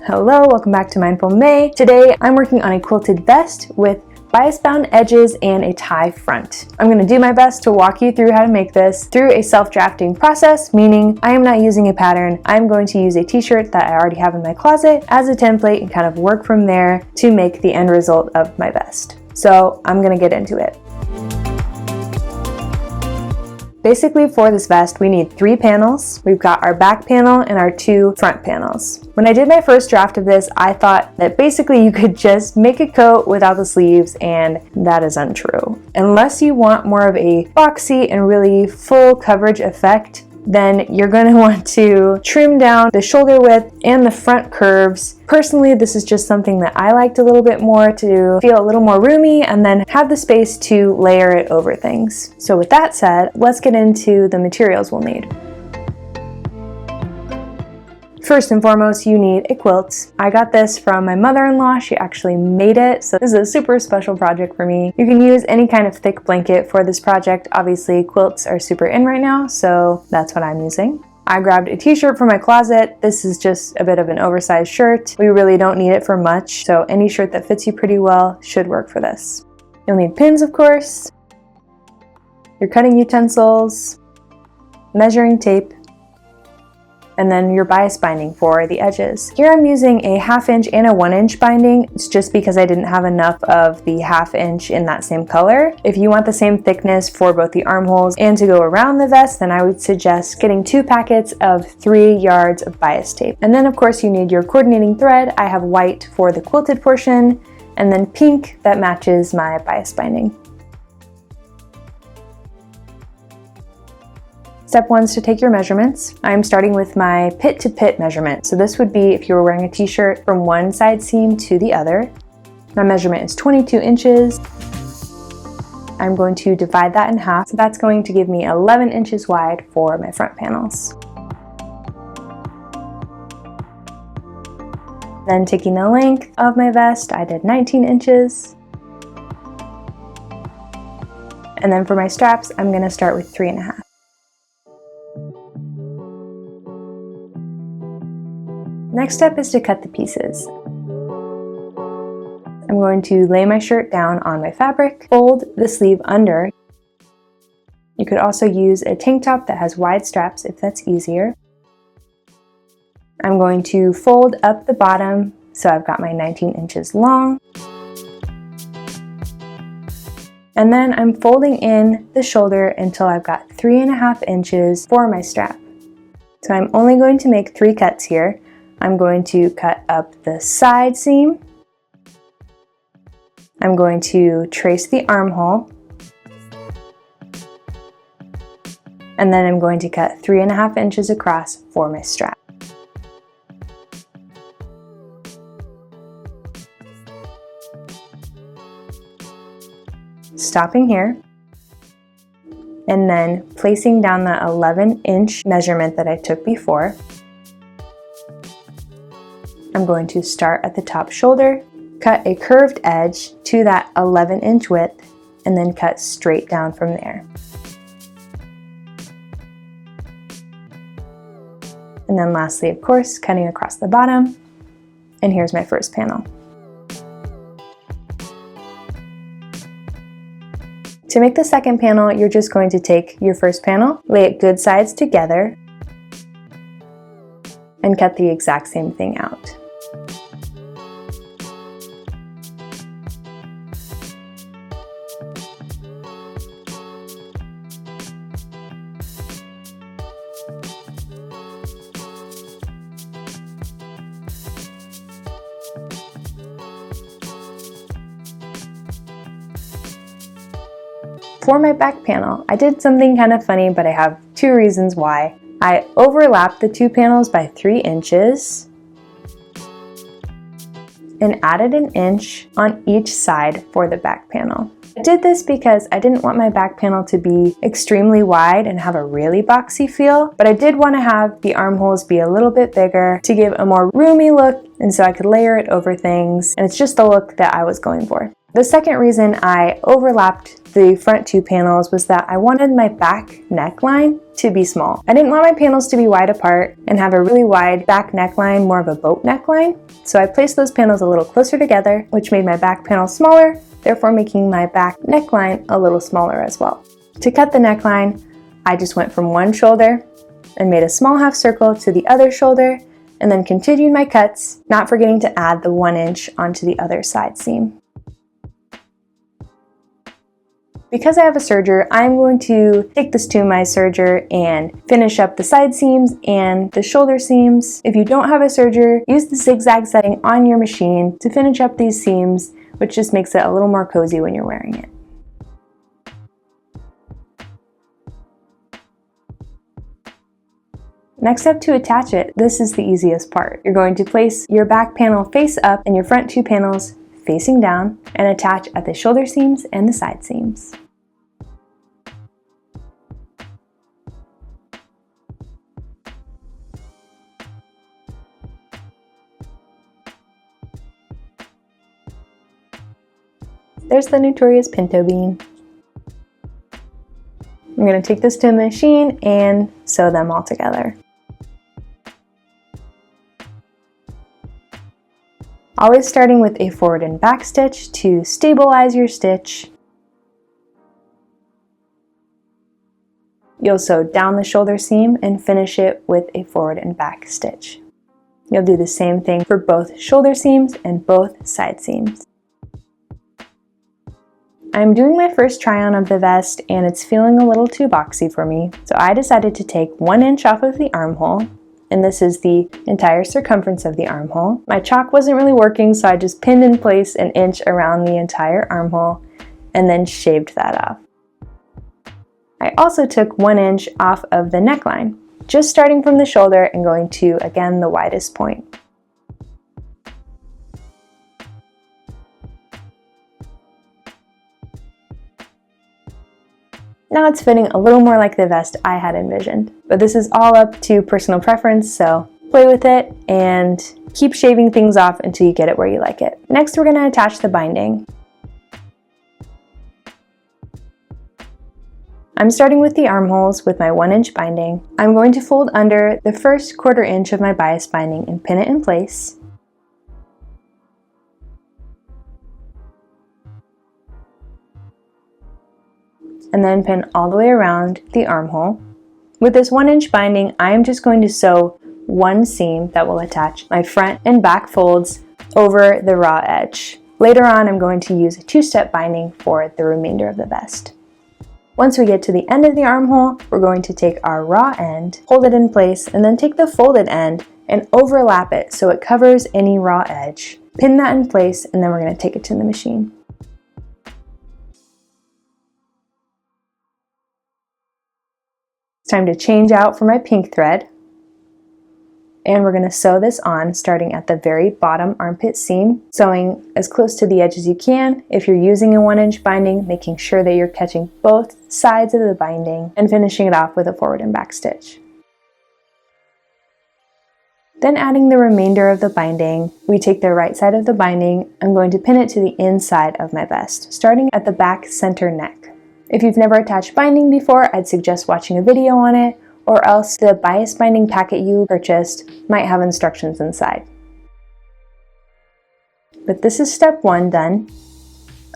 Hello, welcome back to Mindful May. Today I'm working on a quilted vest with bias bound edges and a tie front. I'm going to do my best to walk you through how to make this through a self-drafting process, meaning I am not using a pattern. I'm going to use a t-shirt that I already have in my closet as a template and kind of work from there to make the end result of my vest. So I'm going to get into it. Basically for this vest, we need 3 panels. We've got our back panel and our 2 front panels. When I did my first draft of this, I thought that basically you could just make a coat without the sleeves, and that is untrue. Unless you want more of a boxy and really full coverage effect, then you're going to want to trim down the shoulder width and the front curves. Personally, this is just something that I liked a little bit more to feel a little more roomy and then have the space to layer it over things. So with that said, let's get into the materials we'll need. First and foremost, you need a quilt. I got this from my mother-in-law. She actually made it, so this is a super special project for me. You can use any kind of thick blanket for this project. Obviously, quilts are super in right now, so that's what I'm using. I grabbed a t-shirt from my closet. This is just a bit of an oversized shirt. We really don't need it for much, so any shirt that fits you pretty well should work for this. You'll need pins, of course, your cutting utensils, measuring tape, and then your bias binding for the edges. Here I'm using a 1/2 inch and a 1 inch binding. It's just because I didn't have enough of the 1/2 inch in that same color. If you want the same thickness for both the armholes and to go around the vest, then I would suggest getting 2 packets of 3 yards of bias tape. And then of course you need your coordinating thread. I have white for the quilted portion and then pink that matches my bias binding. Step 1 is to take your measurements. I'm starting with my pit to pit measurement. So this would be if you were wearing a t-shirt from one side seam to the other. My measurement is 22 inches. I'm going to divide that in half. So that's going to give me 11 inches wide for my front panels. Then taking the length of my vest, I did 19 inches. And then for my straps, I'm going to start with 3.5. Next step is to cut the pieces. I'm going to lay my shirt down on my fabric, fold the sleeve under. You could also use a tank top that has wide straps if that's easier. I'm going to fold up the bottom so I've got my 19 inches long. And then I'm folding in the shoulder until I've got 3.5 inches for my strap. So I'm only going to make 3 cuts here. I'm going to cut up the side seam. I'm going to trace the armhole. And then I'm going to cut 3.5 inches across for my strap. Stopping here. And then placing down that 11-inch measurement that I took before. I'm going to start at the top shoulder, cut a curved edge to that 11-inch width, and then cut straight down from there. And then lastly, of course, cutting across the bottom. And here's my first panel. To make the second panel, you're just going to take your first panel, lay it good sides together, and cut the exact same thing out. For my back panel, I did something kind of funny, but I have 2 reasons why. I overlapped the 2 panels by 3 inches and added an inch on each side for the back panel. I did this because I didn't want my back panel to be extremely wide and have a really boxy feel, but I did want to have the armholes be a little bit bigger to give a more roomy look, and so I could layer it over things, and it's just the look that I was going for. The second reason I overlapped the front two panels was that I wanted my back neckline to be small. I didn't want my panels to be wide apart and have a really wide back neckline, more of a boat neckline. So I placed those panels a little closer together, which made my back panel smaller, therefore making my back neckline a little smaller as well. To cut the neckline, I just went from one shoulder and made a small half circle to the other shoulder, and then continued my cuts, not forgetting to add the 1 inch onto the other side seam. Because I have a serger, I'm going to take this to my serger and finish up the side seams and the shoulder seams. If you don't have a serger, use the zigzag setting on your machine to finish up these seams, which just makes it a little more cozy when you're wearing it. Next up, to attach it, this is the easiest part. You're going to place your back panel face up and your front two panels facing down and attach at the shoulder seams and the side seams. There's the notorious pinto bean. I'm going to take this to the machine and sew them all together. Always starting with a forward and back stitch to stabilize your stitch. You'll sew down the shoulder seam and finish it with a forward and back stitch. You'll do the same thing for both shoulder seams and both side seams. I'm doing my first try on of the vest and it's feeling a little too boxy for me, so I decided to take 1 inch off of the armhole, and this is the entire circumference of the armhole. My chalk wasn't really working, so I just pinned in place 1 inch around the entire armhole and then shaved that off. I also took 1 inch off of the neckline, just starting from the shoulder and going to, again, the widest point. Now it's fitting a little more like the vest I had envisioned, but this is all up to personal preference, so play with it and keep shaving things off until you get it where you like it. Next, we're going to attach the binding. I'm starting with the armholes with my 1 inch binding. I'm going to fold under the first 1/4 inch of my bias binding and pin it in place. And then pin all the way around the armhole. With this 1 inch binding, I am just going to sew one seam that will attach my front and back folds over the raw edge. Later on, I'm going to use a 2-step binding for the remainder of the vest. Once we get to the end of the armhole, we're going to take our raw end, hold it in place, and then take the folded end and overlap it so it covers any raw edge. Pin that in place, and then we're going to take it to the machine. Time to change out for my pink thread, and we're going to sew this on starting at the very bottom armpit seam, sewing as close to the edge as you can. If you're using a 1 inch binding, making sure that you're catching both sides of the binding and finishing it off with a forward and back stitch. Then adding the remainder of the binding, we take the right side of the binding. I'm going to pin it to the inside of my vest, starting at the back center neck. If you've never attached binding before, I'd suggest watching a video on it, or else the bias binding packet you purchased might have instructions inside. But this is step 1 done.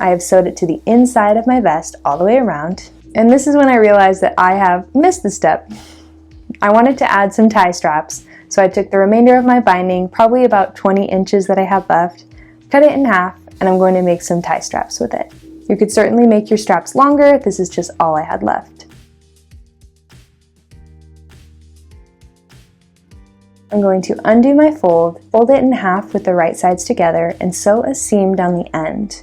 I have sewed it to the inside of my vest all the way around, and this is when I realized that I have missed the step. I wanted to add some tie straps, so I took the remainder of my binding, probably about 20 inches that I have left, cut it in half, and I'm going to make some tie straps with it. You could certainly make your straps longer, this is just all I had left. I'm going to undo my fold it in half with the right sides together, and sew a seam down the end.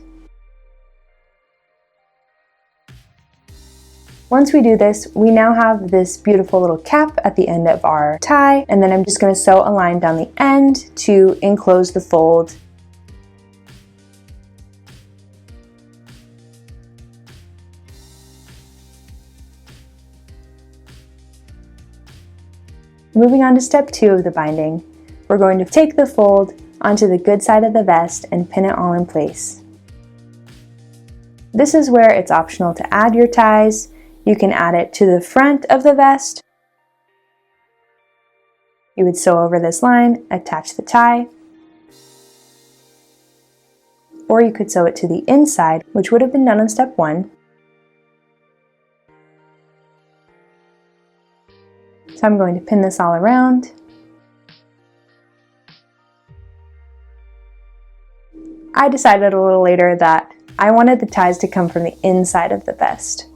Once we do this, we now have this beautiful little cap at the end of our tie, and then I'm just going to sew a line down the end to enclose the fold. Moving on to step 2 of the binding, we're going to take the fold onto the good side of the vest and pin it all in place. This is where it's optional to add your ties. You can add it to the front of the vest. You would sew over this line, attach the tie, or you could sew it to the inside, which would have been done on step 1. So I'm going to pin this all around. I decided a little later that I wanted the ties to come from the inside of the vest.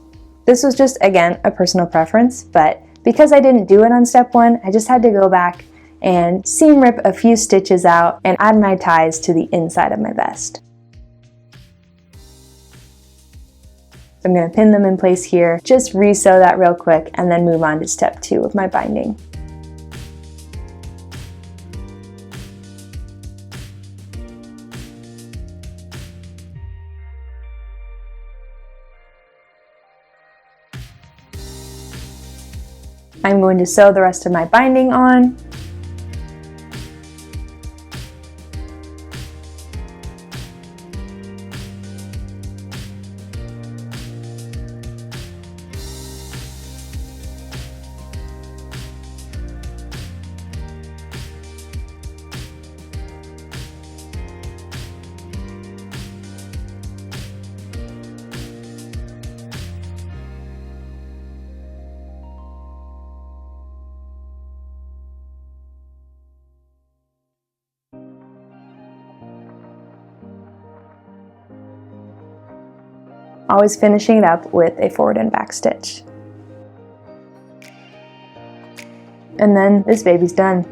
This was just, again, a personal preference, but because I didn't do it on step 1, I just had to go back and seam rip a few stitches out and add my ties to the inside of my vest. I'm going to pin them in place here, just re-sew that real quick, and then move on to step 2 of my binding. I'm going to sew the rest of my binding on. Always finishing it up with a forward and back stitch. And then this baby's done.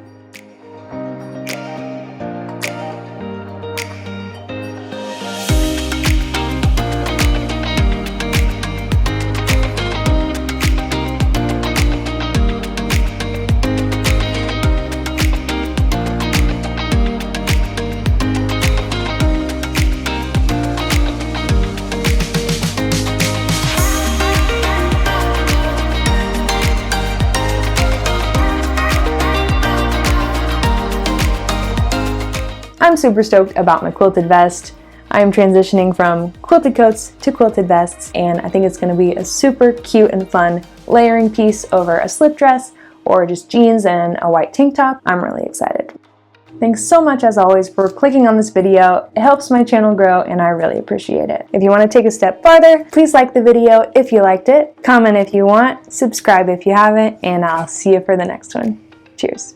I'm super stoked about my quilted vest. I am transitioning from quilted coats to quilted vests, and I think it's going to be a super cute and fun layering piece over a slip dress or just jeans and a white tank top. I'm really excited. Thanks so much as always for clicking on this video. It helps my channel grow and I really appreciate it. If you want to take a step farther, please like the video if you liked it, comment if you want, subscribe if you haven't, and I'll see you for the next one. Cheers.